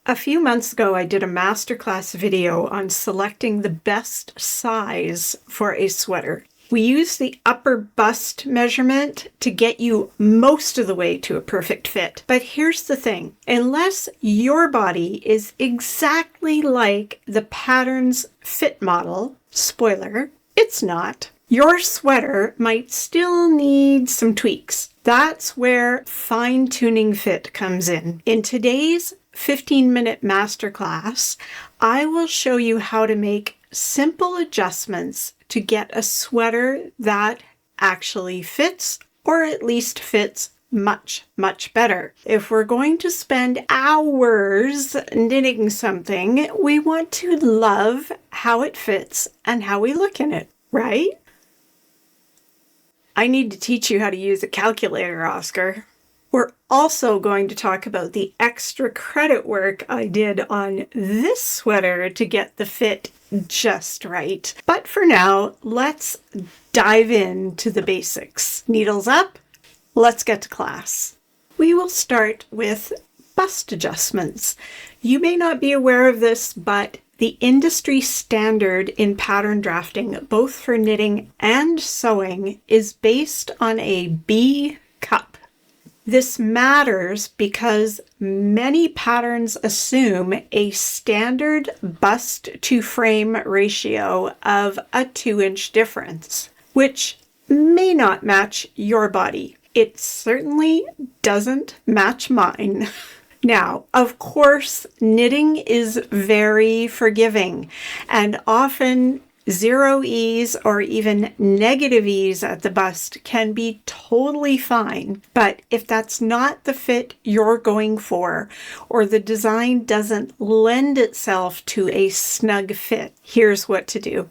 A few months ago, I did a masterclass video on selecting the best size for a sweater. We use the upper bust measurement to get you most of the way to a perfect fit. But here's the thing, unless your body is exactly like the pattern's fit model, spoiler, it's not. Your sweater might still need some tweaks. That's where fine-tuning fit comes in. In today's 15-minute masterclass, I will show you how to make simple adjustments to get a sweater that actually fits, or at least fits much, much better. If we're going to spend hours knitting something, we want to love how it fits and how we look in it, right? I need to teach you how to use a calculator, Oscar. We're also going to talk about the extra credit work I did on this sweater to get the fit just right. But for now, let's dive into the basics. Needles up, let's get to class. We will start with bust adjustments. You may not be aware of this, but the industry standard in pattern drafting, both for knitting and sewing, is based on a B cup. This matters because many patterns assume a standard bust to frame ratio of a 2-inch difference, which may not match your body. It certainly doesn't match mine. Now, of course, knitting is very forgiving, and often 0 ease or even negative ease at the bust can be totally fine. But if that's not the fit you're going for, or the design doesn't lend itself to a snug fit, here's what to do.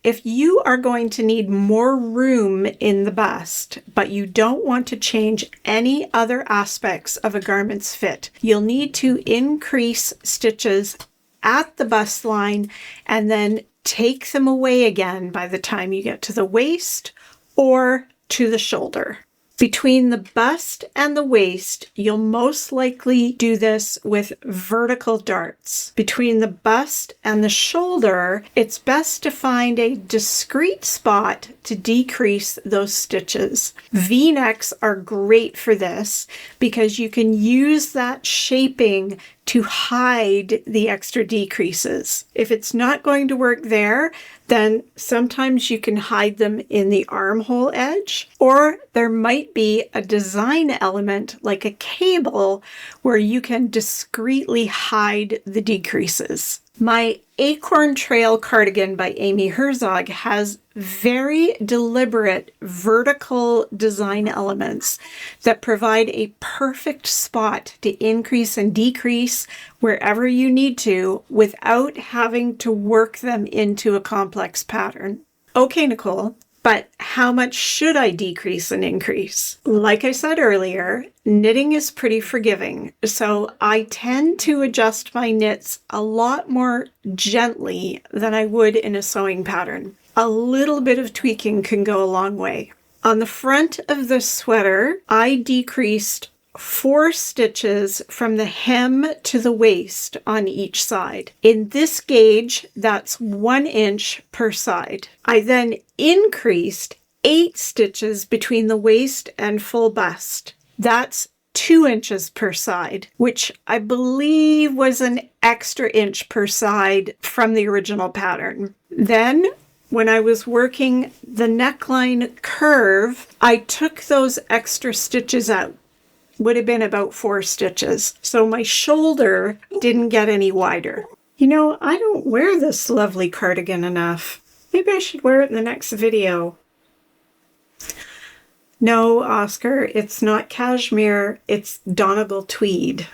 If you are going to need more room in the bust, but you don't want to change any other aspects of a garment's fit, you'll need to increase stitches at the bust line and then take them away again by the time you get to the waist or to the shoulder. Between the bust and the waist, you'll most likely do this with vertical darts. Between the bust and the shoulder, it's best to find a discrete spot to decrease those stitches. V-necks are great for this because you can use that shaping to hide the extra decreases. If it's not going to work there, then sometimes you can hide them in the armhole edge, or there might be a design element like a cable where you can discreetly hide the decreases. My Acorn Trail cardigan by Amy Herzog has very deliberate vertical design elements that provide a perfect spot to increase and decrease wherever you need to without having to work them into a complex pattern. Okay, Nicole, but how much should I decrease and increase? Like I said earlier, knitting is pretty forgiving, so I tend to adjust my knits a lot more gently than I would in a sewing pattern. A little bit of tweaking can go a long way. On the front of the sweater, I decreased 4 stitches from the hem to the waist on each side. In this gauge, that's 1 inch per side. I then increased 8 stitches between the waist and full bust. That's 2 inches per side, which I believe was an extra inch per side from the original pattern. Then, when I was working the neckline curve, I took those extra stitches out. Would have been about 4 stitches. So my shoulder didn't get any wider. You know, I don't wear this lovely cardigan enough. Maybe I should wear it in the next video. No, Oscar, it's not cashmere, it's Donegal tweed.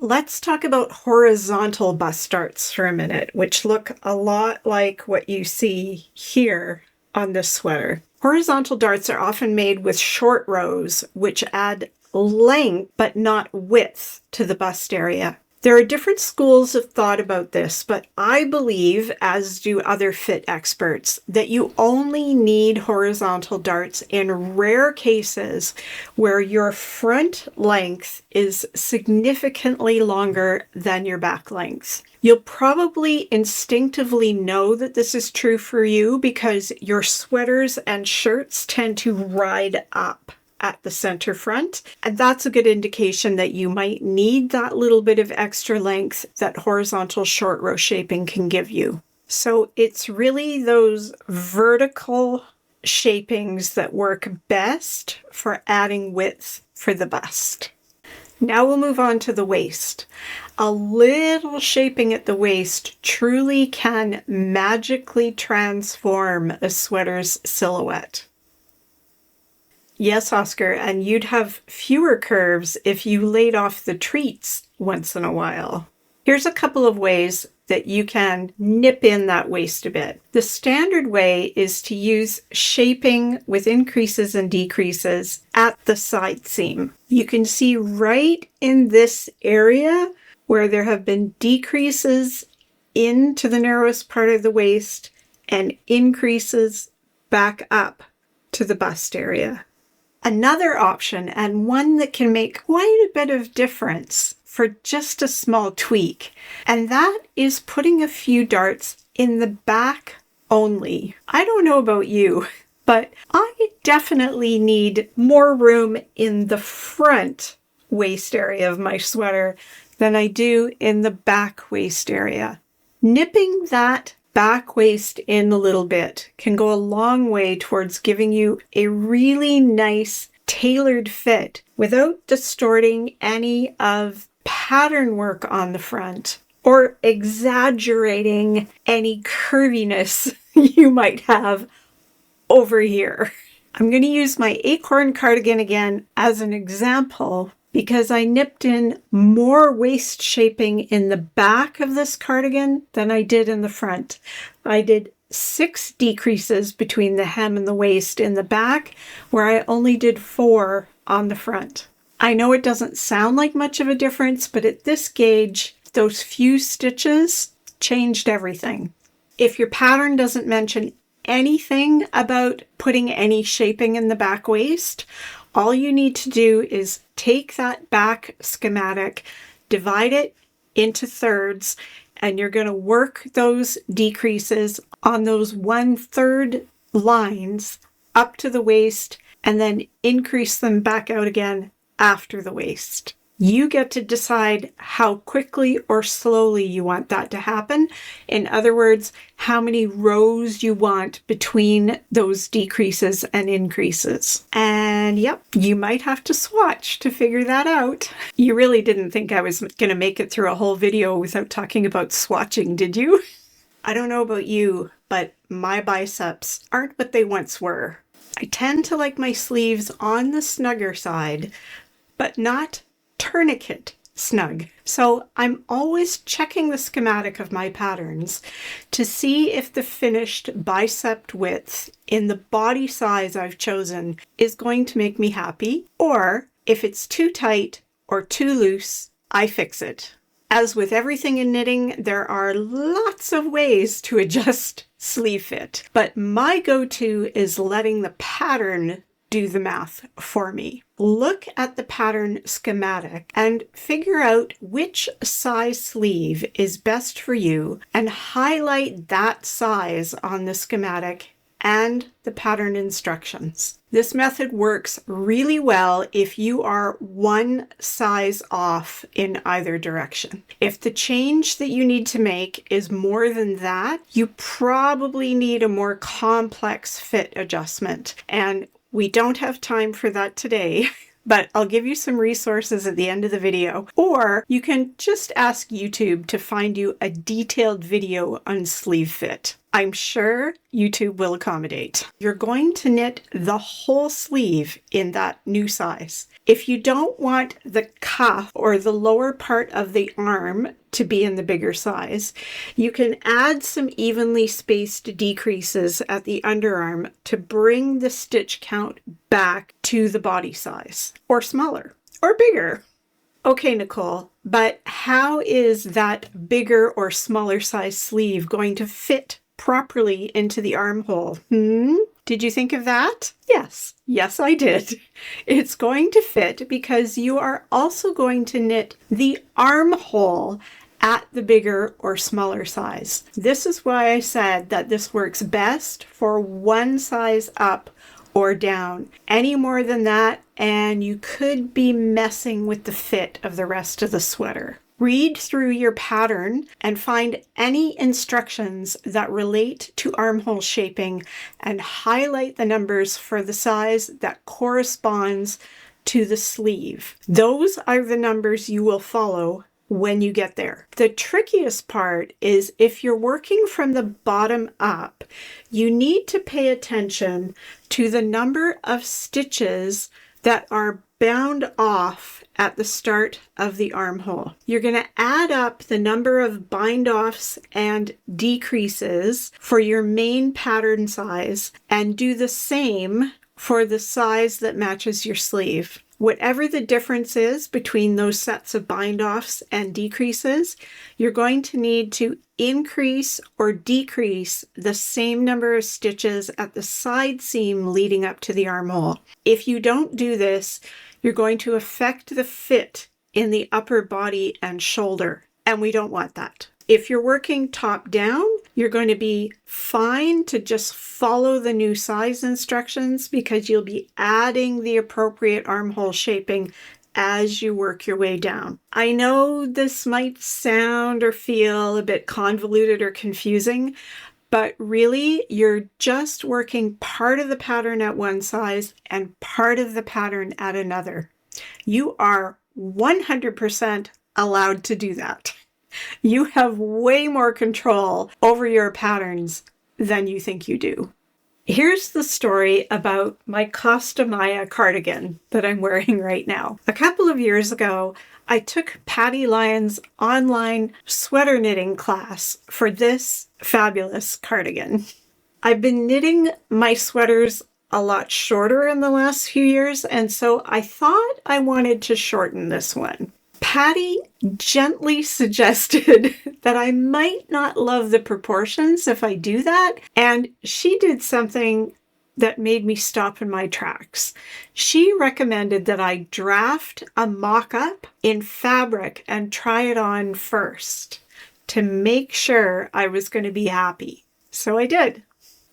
Let's talk about horizontal bust darts for a minute, which look a lot like what you see here on this sweater. Horizontal darts are often made with short rows, which add length but not width to the bust area. There are different schools of thought about this, but I believe, as do other fit experts, that you only need horizontal darts in rare cases where your front length is significantly longer than your back length. You'll probably instinctively know that this is true for you because your sweaters and shirts tend to ride up at the center front, and that's a good indication that you might need that little bit of extra length that horizontal short row shaping can give you. So it's really those vertical shapings that work best for adding width for the bust. Now we'll move on to the waist. A little shaping at the waist truly can magically transform a sweater's silhouette. Yes, Oscar, and you'd have fewer curves if you laid off the treats once in a while. Here's a couple of ways that you can nip in that waist a bit. The standard way is to use shaping with increases and decreases at the side seam. You can see right in this area where there have been decreases into the narrowest part of the waist and increases back up to the bust area. Another option, and one that can make quite a bit of difference for just a small tweak, and that is putting a few darts in the back only. I don't know about you, but I definitely need more room in the front waist area of my sweater than I do in the back waist area. Nipping that back waist in a little bit can go a long way towards giving you a really nice tailored fit without distorting any of pattern work on the front or exaggerating any curviness you might have over here. I'm going to use my acorn cardigan again as an example because I nipped in more waist shaping in the back of this cardigan than I did in the front. I did 6 decreases between the hem and the waist in the back, where I only did 4 on the front. I know it doesn't sound like much of a difference, but at this gauge, those few stitches changed everything. If your pattern doesn't mention anything about putting any shaping in the back waist, all you need to do is take that back schematic, divide it into thirds, and you're going to work those decreases on those 1/3 lines up to the waist and then increase them back out again after the waist. You get to decide how quickly or slowly you want that to happen. In other words, how many rows you want between those decreases and increases. And yep, you might have to swatch to figure that out. You really didn't think I was going to make it through a whole video without talking about swatching, did you? I don't know about you, but my biceps aren't what they once were. I tend to like my sleeves on the snugger side, but not tourniquet snug. So I'm always checking the schematic of my patterns to see if the finished bicep width in the body size I've chosen is going to make me happy, or if it's too tight or too loose, I fix it. As with everything in knitting, there are lots of ways to adjust sleeve fit, but my go-to is letting the pattern do the math for me. Look at the pattern schematic and figure out which size sleeve is best for you and highlight that size on the schematic and the pattern instructions. This method works really well if you are one size off in either direction. If the change that you need to make is more than that, you probably need a more complex fit adjustment. And we don't have time for that today, but I'll give you some resources at the end of the video, or you can just ask YouTube to find you a detailed video on sleeve fit. I'm sure YouTube will accommodate. You're going to knit the whole sleeve in that new size. If you don't want the cuff or the lower part of the arm to be in the bigger size, you can add some evenly spaced decreases at the underarm to bring the stitch count back to the body size, or smaller, or bigger. Okay, Nicole, But how is that bigger or smaller size sleeve going to fit properly into the armhole? Did you think of that? Yes. Yes, I did. It's going to fit because you are also going to knit the armhole at the bigger or smaller size. This is why I said that this works best for one size up or down. Any more than that, and you could be messing with the fit of the rest of the sweater. Read through your pattern and find any instructions that relate to armhole shaping and highlight the numbers for the size that corresponds to the sleeve. Those are the numbers you will follow when you get there. The trickiest part is if you're working from the bottom up, you need to pay attention to the number of stitches that are bound off at the start of the armhole. You're going to add up the number of bind offs and decreases for your main pattern size and do the same for the size that matches your sleeve. Whatever the difference is between those sets of bind offs and decreases, you're going to need to increase or decrease the same number of stitches at the side seam leading up to the armhole. If you don't do this, you're going to affect the fit in the upper body and shoulder, and we don't want that. If you're working top down, you're going to be fine to just follow the new size instructions because you'll be adding the appropriate armhole shaping as you work your way down. I know this might sound or feel a bit convoluted or confusing, but really you're just working part of the pattern at one size and part of the pattern at another. You are 100% allowed to do that. You have way more control over your patterns than you think you do. Here's the story about my Costa Maya cardigan that I'm wearing right now. A couple of years ago, I took Patty Lyons' online sweater knitting class for this fabulous cardigan. I've been knitting my sweaters a lot shorter in the last few years, and so I thought I wanted to shorten this one. Patty gently suggested that I might not love the proportions if I do that, and she did something that made me stop in my tracks. She recommended that I draft a mock-up in fabric and try it on first to make sure I was going to be happy. So I did.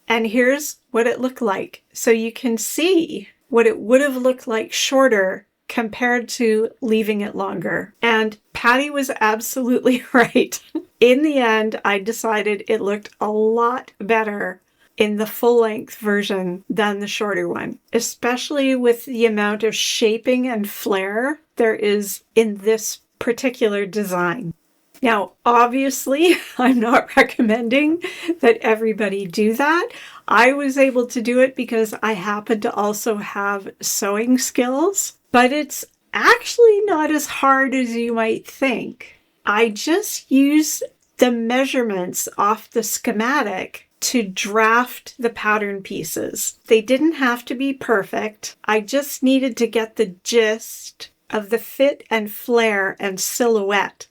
And here's what it looked like. So you can see what it would have looked like shorter compared to leaving it longer. And Patty was absolutely right. In the end, I decided it looked a lot better in the full-length version than the shorter one, especially with the amount of shaping and flair there is in this particular design. Now, obviously, I'm not recommending that everybody do that. I was able to do it because I happen to also have sewing skills, but it's actually not as hard as you might think. I just use the measurements off the schematic to draft the pattern pieces. They didn't have to be perfect. I just needed to get the gist of the fit and flare and silhouette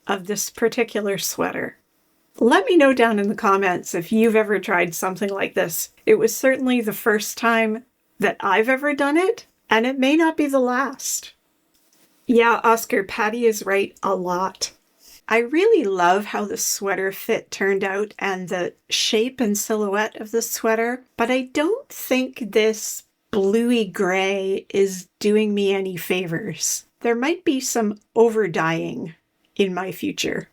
of this particular sweater. Let me know down in the comments if you've ever tried something like this. It was certainly the first time that I've ever done it, and it may not be the last. Yeah, Oscar, Patty is right a lot. I really love how the sweater fit turned out and the shape and silhouette of the sweater, but I don't think this bluey gray is doing me any favors. There might be some over dyeing in my future.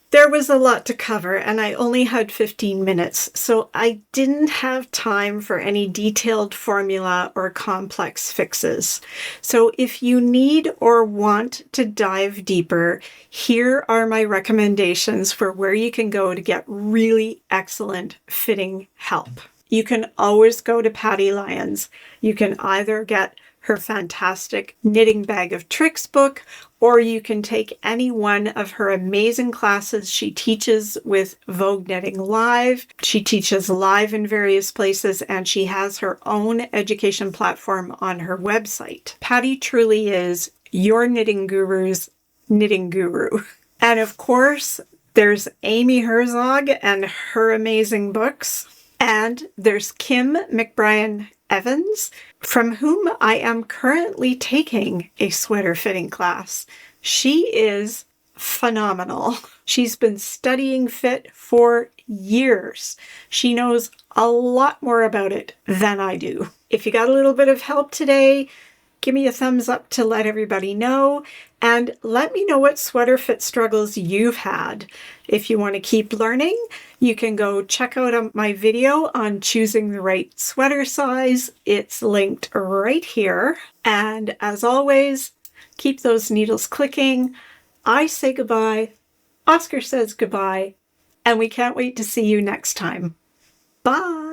There was a lot to cover and I only had 15 minutes, so I didn't have time for any detailed formula or complex fixes. So if you need or want to dive deeper, here are my recommendations for where you can go to get really excellent fitting help. You can always go to Patty Lyons. You can either get her fantastic Knitting Bag of Tricks book, or you can take any one of her amazing classes she teaches with Vogue Knitting Live. She teaches live in various places, and she has her own education platform on her website. Patty truly is your knitting guru's knitting guru. And of course, there's Amy Herzog and her amazing books. And there's Kim McBrien Evans, from whom I am currently taking a sweater fitting class. She is phenomenal. She's been studying fit for years. She knows a lot more about it than I do. If you got a little bit of help today, give me a thumbs up to let everybody know, and let me know what sweater fit struggles you've had. If you want to keep learning, you can go check out my video on choosing the right sweater size. It's linked right here. And as always, keep those needles clicking. I say goodbye, Oscar says goodbye, and we can't wait to see you next time. Bye!